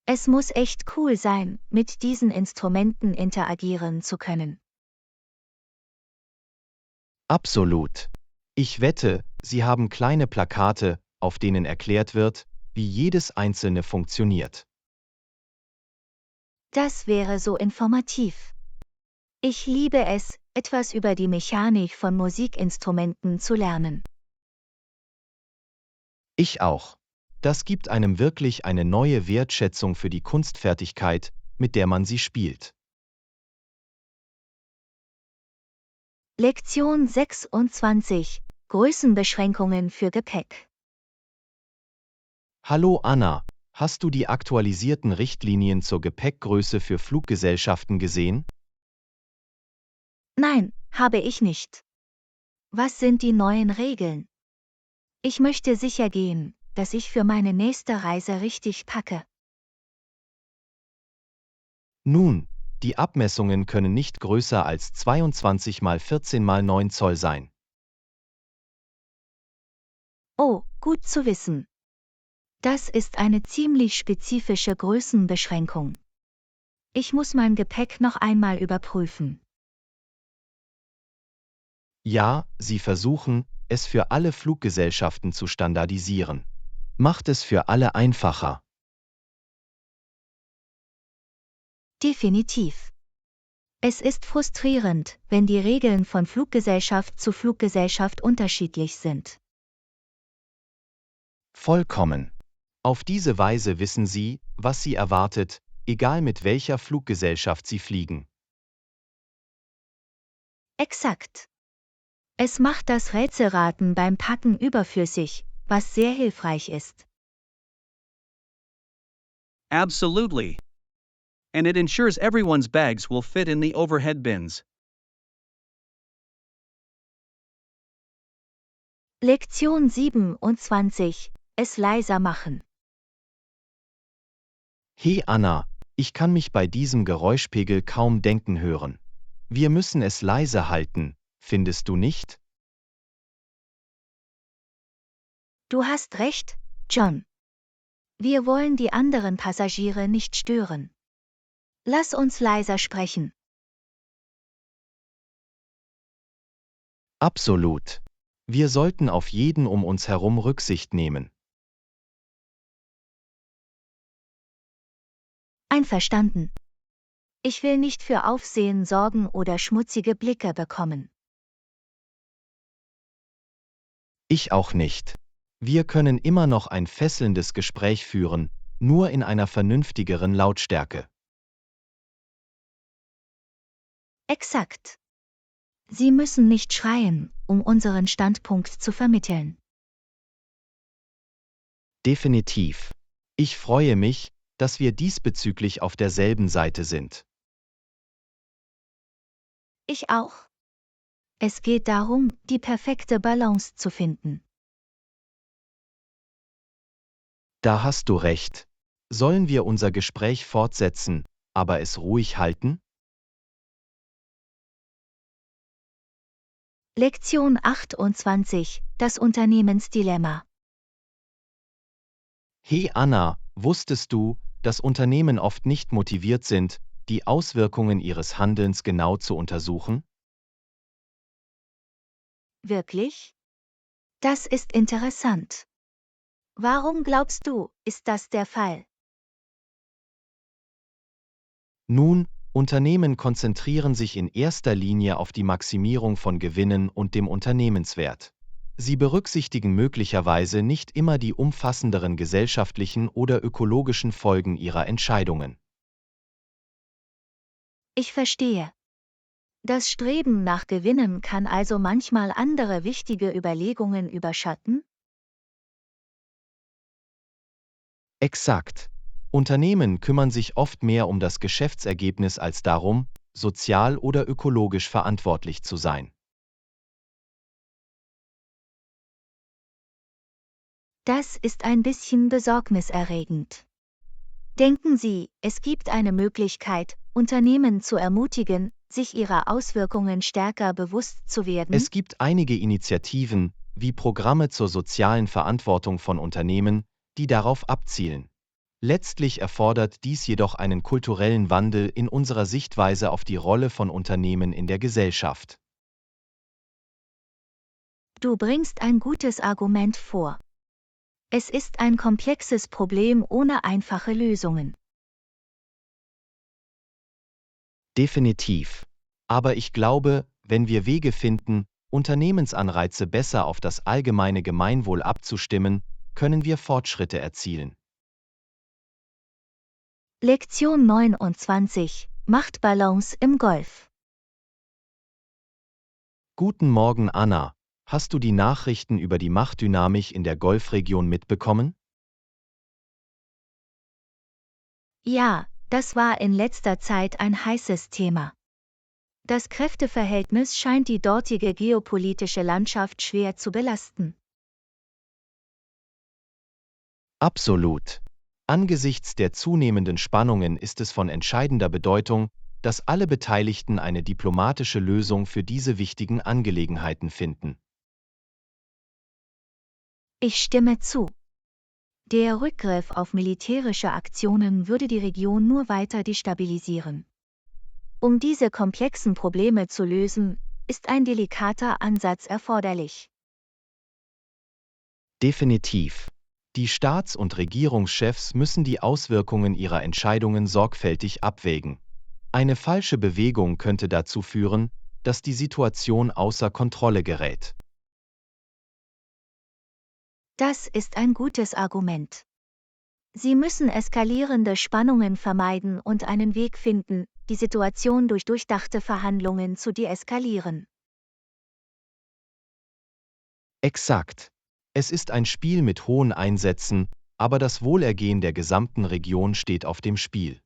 Es muss echt cool sein, mit diesen Instrumenten interagieren zu können. Absolut. Ich wette, Sie haben kleine Plakate, auf denen erklärt wird, wie jedes einzelne funktioniert. Das wäre so informativ. Ich liebe es, etwas über die Mechanik von Musikinstrumenten zu lernen. Ich auch. Das gibt einem wirklich eine neue Wertschätzung für die Kunstfertigkeit, mit der man sie spielt. Lektion 26. Größenbeschränkungen für Gepäck. Hallo Anna, hast du die aktualisierten Richtlinien zur Gepäckgröße für Fluggesellschaften gesehen? Nein, habe ich nicht. Was sind die neuen Regeln? Ich möchte sicher gehen, dass ich für meine nächste Reise richtig packe. Nun, die Abmessungen können nicht größer als 22 mal 14 mal 9 Zoll sein. Oh, gut zu wissen. Das ist eine ziemlich spezifische Größenbeschränkung. Ich muss mein Gepäck noch einmal überprüfen. Ja, sie versuchen, es für alle Fluggesellschaften zu standardisieren. Macht es für alle einfacher. Definitiv. Es ist frustrierend, wenn die Regeln von Fluggesellschaft zu Fluggesellschaft unterschiedlich sind. Vollkommen. Auf diese Weise wissen Sie, was Sie erwartet, egal mit welcher Fluggesellschaft Sie fliegen. Exakt. Es macht das Rätselraten beim Packen überflüssig, was sehr hilfreich ist. Absolutely. And it ensures everyone's bags will fit in the overhead bins. Lektion 27. Es leiser machen. Hey Anna, ich kann mich bei diesem Geräuschpegel kaum denken hören. Wir müssen es leise halten, findest du nicht? Du hast recht, John. Wir wollen die anderen Passagiere nicht stören. Lass uns leiser sprechen. Absolut. Wir sollten auf jeden um uns herum Rücksicht nehmen. Einverstanden. Ich will nicht für Aufsehen sorgen oder schmutzige Blicke bekommen. Ich auch nicht. Wir können immer noch ein fesselndes Gespräch führen, nur in einer vernünftigeren Lautstärke. Exakt. Sie müssen nicht schreien, um unseren Standpunkt zu vermitteln. Definitiv. Ich freue mich, dass wir diesbezüglich auf derselben Seite sind. Ich auch. Es geht darum, die perfekte Balance zu finden. Da hast du recht. Sollen wir unser Gespräch fortsetzen, aber es ruhig halten? Lektion 28. Das Unternehmensdilemma. Hey Anna, wusstest du, dass Unternehmen oft nicht motiviert sind, die Auswirkungen ihres Handelns genau zu untersuchen? Wirklich? Das ist interessant. Warum glaubst du, ist das der Fall? Nun, Unternehmen konzentrieren sich in erster Linie auf die Maximierung von Gewinnen und dem Unternehmenswert. Sie berücksichtigen möglicherweise nicht immer die umfassenderen gesellschaftlichen oder ökologischen Folgen ihrer Entscheidungen. Ich verstehe. Das Streben nach Gewinnen kann also manchmal andere wichtige Überlegungen überschatten? Exakt. Unternehmen kümmern sich oft mehr um das Geschäftsergebnis als darum, sozial oder ökologisch verantwortlich zu sein. Das ist ein bisschen besorgniserregend. Denken Sie, es gibt eine Möglichkeit, Unternehmen zu ermutigen, sich ihrer Auswirkungen stärker bewusst zu werden? Es gibt einige Initiativen, wie Programme zur sozialen Verantwortung von Unternehmen, die darauf abzielen. Letztlich erfordert dies jedoch einen kulturellen Wandel in unserer Sichtweise auf die Rolle von Unternehmen in der Gesellschaft. Du bringst ein gutes Argument vor. Es ist ein komplexes Problem ohne einfache Lösungen. Definitiv. Aber ich glaube, wenn wir Wege finden, Unternehmensanreize besser auf das allgemeine Gemeinwohl abzustimmen, können wir Fortschritte erzielen. Lektion 29: Machtbalance im Golf. Guten Morgen, Anna. Hast du die Nachrichten über die Machtdynamik in der Golfregion mitbekommen? Ja, das war in letzter Zeit ein heißes Thema. Das Kräfteverhältnis scheint die dortige geopolitische Landschaft schwer zu belasten. Absolut. Angesichts der zunehmenden Spannungen ist es von entscheidender Bedeutung, dass alle Beteiligten eine diplomatische Lösung für diese wichtigen Angelegenheiten finden. Ich stimme zu. Der Rückgriff auf militärische Aktionen würde die Region nur weiter destabilisieren. Um diese komplexen Probleme zu lösen, ist ein delikater Ansatz erforderlich. Definitiv. Die Staats- und Regierungschefs müssen die Auswirkungen ihrer Entscheidungen sorgfältig abwägen. Eine falsche Bewegung könnte dazu führen, dass die Situation außer Kontrolle gerät. Das ist ein gutes Argument. Sie müssen eskalierende Spannungen vermeiden und einen Weg finden, die Situation durch durchdachte Verhandlungen zu deeskalieren. Exakt. Es ist ein Spiel mit hohen Einsätzen, aber das Wohlergehen der gesamten Region steht auf dem Spiel.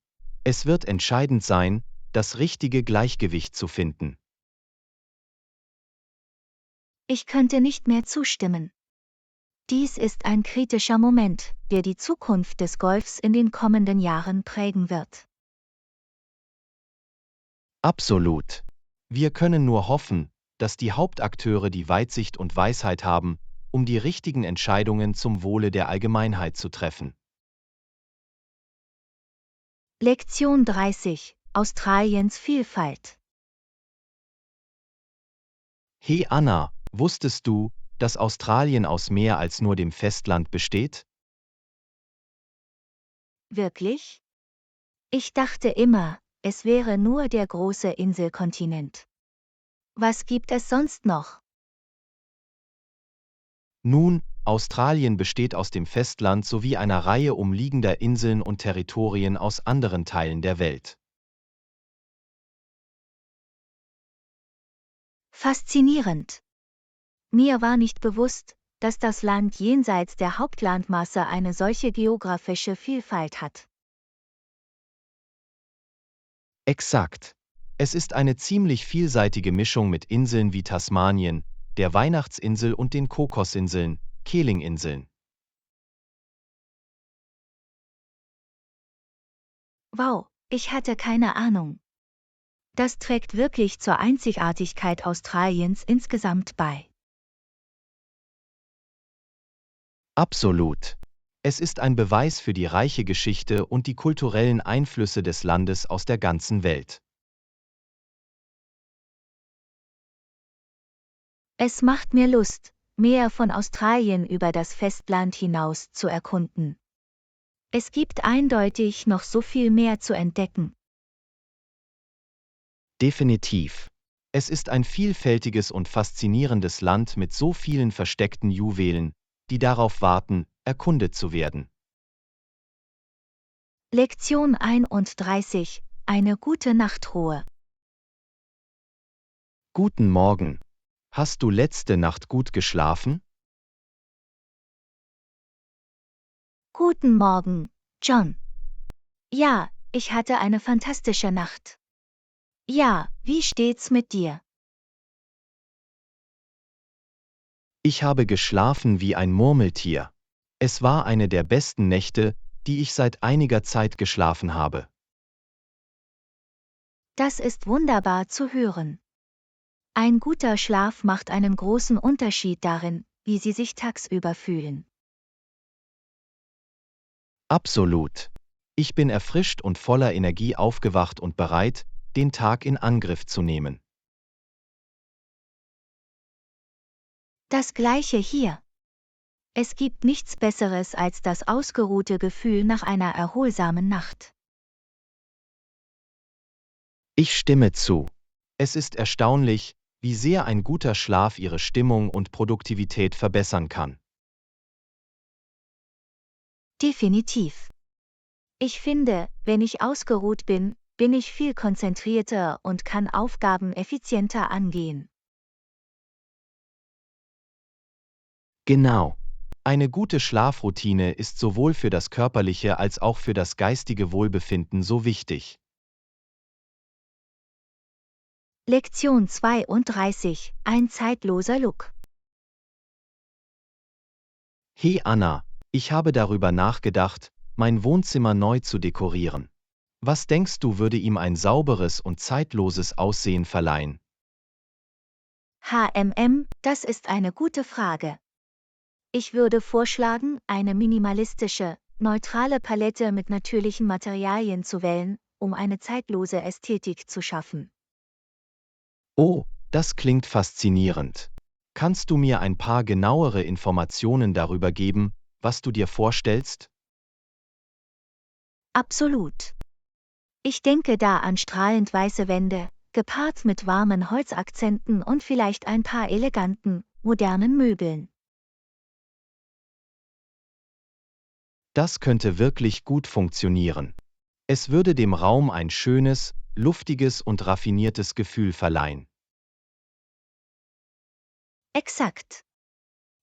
Es wird entscheidend sein, das richtige Gleichgewicht zu finden. Ich könnte nicht mehr zustimmen. Dies ist ein kritischer Moment, der die Zukunft des Golfs in den kommenden Jahren prägen wird. Absolut. Wir können nur hoffen, dass die Hauptakteure die Weitsicht und Weisheit haben, um die richtigen Entscheidungen zum Wohle der Allgemeinheit zu treffen. Lektion 30: Australiens Vielfalt. Hey Anna, wusstest du, dass Australien aus mehr als nur dem Festland besteht? Wirklich? Ich dachte immer, es wäre nur der große Inselkontinent. Was gibt es sonst noch? Nun, Australien besteht aus dem Festland sowie einer Reihe umliegender Inseln und Territorien aus anderen Teilen der Welt. Faszinierend. Mir war nicht bewusst, dass das Land jenseits der Hauptlandmasse eine solche geografische Vielfalt hat. Exakt. Es ist eine ziemlich vielseitige Mischung mit Inseln wie Tasmanien, der Weihnachtsinsel und den Kokosinseln, Keeling-Inseln. Wow, ich hatte keine Ahnung. Das trägt wirklich zur Einzigartigkeit Australiens insgesamt bei. Absolut. Es ist ein Beweis für die reiche Geschichte und die kulturellen Einflüsse des Landes aus der ganzen Welt. Es macht mir Lust, mehr von Australien über das Festland hinaus zu erkunden. Es gibt eindeutig noch so viel mehr zu entdecken. Definitiv. Es ist ein vielfältiges und faszinierendes Land mit so vielen versteckten Juwelen, die darauf warten, erkundet zu werden. Lektion 31: Eine gute Nachtruhe. Guten Morgen. Hast du letzte Nacht gut geschlafen? Guten Morgen, John. Ja, ich hatte eine fantastische Nacht. Ja, wie steht's mit dir? Ich habe geschlafen wie ein Murmeltier. Es war eine der besten Nächte, die ich seit einiger Zeit geschlafen habe. Das ist wunderbar zu hören. Ein guter Schlaf macht einen großen Unterschied darin, wie Sie sich tagsüber fühlen. Absolut. Ich bin erfrischt und voller Energie aufgewacht und bereit, den Tag in Angriff zu nehmen. Das Gleiche hier. Es gibt nichts Besseres als das ausgeruhte Gefühl nach einer erholsamen Nacht. Ich stimme zu. Es ist erstaunlich, wie sehr ein guter Schlaf Ihre Stimmung und Produktivität verbessern kann. Definitiv. Ich finde, wenn ich ausgeruht bin, bin ich viel konzentrierter und kann Aufgaben effizienter angehen. Genau. Eine gute Schlafroutine ist sowohl für das körperliche als auch für das geistige Wohlbefinden so wichtig. Lektion 32: Ein zeitloser Look. Hey Anna, ich habe darüber nachgedacht, mein Wohnzimmer neu zu dekorieren. Was denkst du, würde ihm ein sauberes und zeitloses Aussehen verleihen? Das ist eine gute Frage. Ich würde vorschlagen, eine minimalistische, neutrale Palette mit natürlichen Materialien zu wählen, um eine zeitlose Ästhetik zu schaffen. Oh, das klingt faszinierend. Kannst du mir ein paar genauere Informationen darüber geben, was du dir vorstellst? Absolut. Ich denke da an strahlend weiße Wände, gepaart mit warmen Holzakzenten und vielleicht ein paar eleganten, modernen Möbeln. Das könnte wirklich gut funktionieren. Es würde dem Raum ein schönes, luftiges und raffiniertes Gefühl verleihen. Exakt.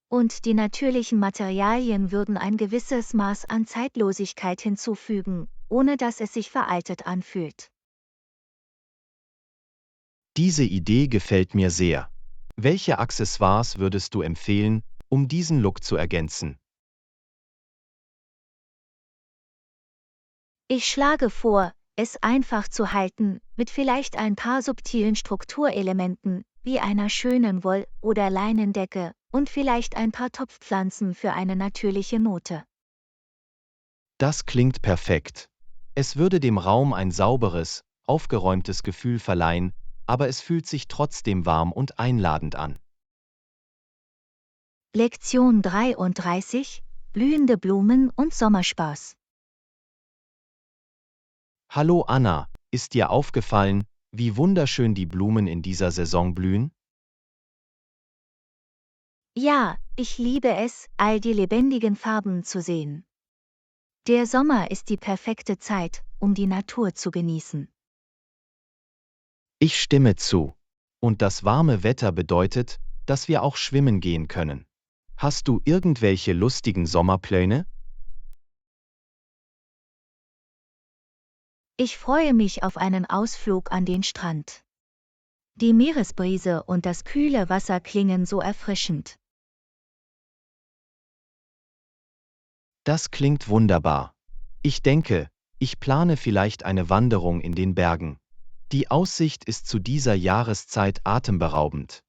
Und die natürlichen Materialien würden ein gewisses Maß an Zeitlosigkeit hinzufügen, ohne dass es sich veraltet anfühlt. Diese Idee gefällt mir sehr. Welche Accessoires würdest du empfehlen, um diesen Look zu ergänzen? Ich schlage vor, es einfach zu halten, mit vielleicht ein paar subtilen Strukturelementen, wie einer schönen Woll- oder Leinendecke, und vielleicht ein paar Topfpflanzen für eine natürliche Note. Das klingt perfekt. Es würde dem Raum ein sauberes, aufgeräumtes Gefühl verleihen, aber es fühlt sich trotzdem warm und einladend an. Lektion 33: Blühende Blumen und Sommerspaß. Hallo Anna, ist dir aufgefallen, wie wunderschön die Blumen in dieser Saison blühen? Ja, ich liebe es, all die lebendigen Farben zu sehen. Der Sommer ist die perfekte Zeit, um die Natur zu genießen. Ich stimme zu. Und das warme Wetter bedeutet, dass wir auch schwimmen gehen können. Hast du irgendwelche lustigen Sommerpläne? Ich freue mich auf einen Ausflug an den Strand. Die Meeresbrise und das kühle Wasser klingen so erfrischend. Das klingt wunderbar. Ich denke, ich plane vielleicht eine Wanderung in den Bergen. Die Aussicht ist zu dieser Jahreszeit atemberaubend.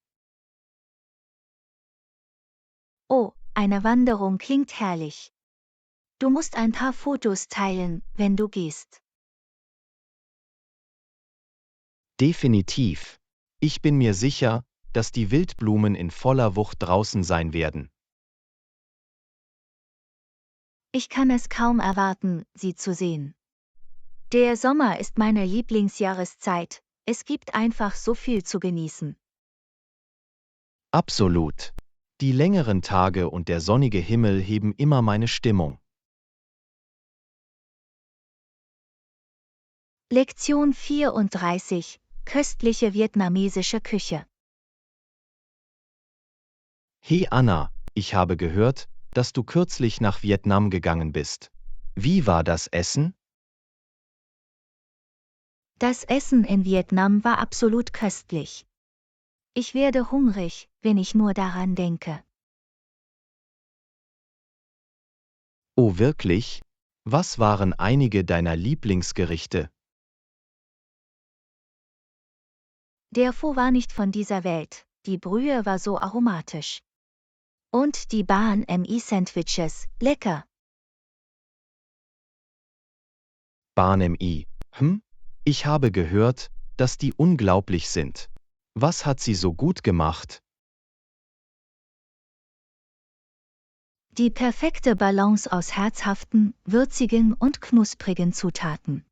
Oh, eine Wanderung klingt herrlich. Du musst ein paar Fotos teilen, wenn du gehst. Definitiv. Ich bin mir sicher, dass die Wildblumen in voller Wucht draußen sein werden. Ich kann es kaum erwarten, sie zu sehen. Der Sommer ist meine Lieblingsjahreszeit, es gibt einfach so viel zu genießen. Absolut. Die längeren Tage und der sonnige Himmel heben immer meine Stimmung. Lektion 34: Köstliche vietnamesische Küche. Hey Anna, ich habe gehört, dass du kürzlich nach Vietnam gegangen bist. Wie war das Essen? Das Essen in Vietnam war absolut köstlich. Ich werde hungrig, wenn ich nur daran denke. Oh wirklich? Was waren einige deiner Lieblingsgerichte? Der Pho war nicht von dieser Welt, die Brühe war so aromatisch. Und die Banh Mi-Sandwiches, lecker. Banh Mi. Ich habe gehört, dass die unglaublich sind. Was hat sie so gut gemacht? Die perfekte Balance aus herzhaften, würzigen und knusprigen Zutaten.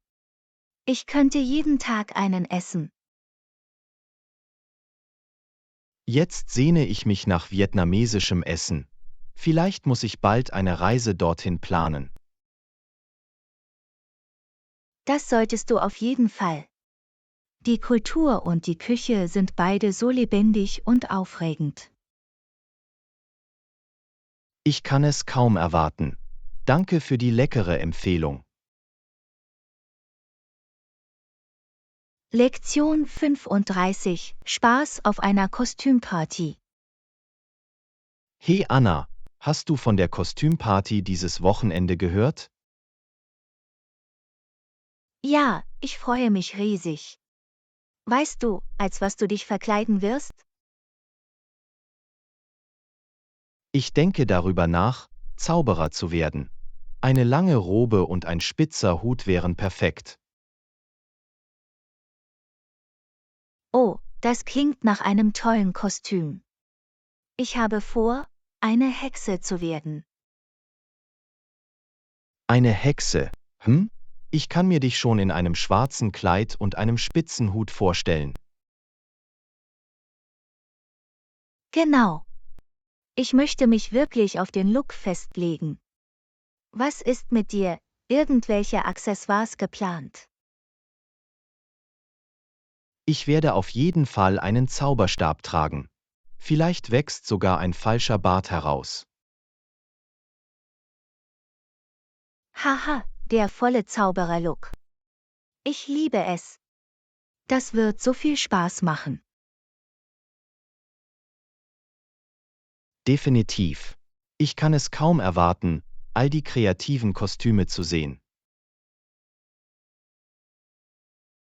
Ich könnte jeden Tag einen essen. Jetzt sehne ich mich nach vietnamesischem Essen. Vielleicht muss ich bald eine Reise dorthin planen. Das solltest du auf jeden Fall. Die Kultur und die Küche sind beide so lebendig und aufregend. Ich kann es kaum erwarten. Danke für die leckere Empfehlung. Lektion 35: Spaß auf einer Kostümparty. Hey Anna, hast du von der Kostümparty dieses Wochenende gehört? Ja, ich freue mich riesig. Weißt du, als was du dich verkleiden wirst? Ich denke darüber nach, Zauberer zu werden. Eine lange Robe und ein spitzer Hut wären perfekt. Oh, das klingt nach einem tollen Kostüm. Ich habe vor, eine Hexe zu werden. Eine Hexe. Ich kann mir dich schon in einem schwarzen Kleid und einem spitzen Hut vorstellen. Genau. Ich möchte mich wirklich auf den Look festlegen. Was ist mit dir? Irgendwelche Accessoires geplant? Ich werde auf jeden Fall einen Zauberstab tragen. Vielleicht wächst sogar ein falscher Bart heraus. Haha, der volle Zauberer-Look. Ich liebe es. Das wird so viel Spaß machen. Definitiv. Ich kann es kaum erwarten, all die kreativen Kostüme zu sehen.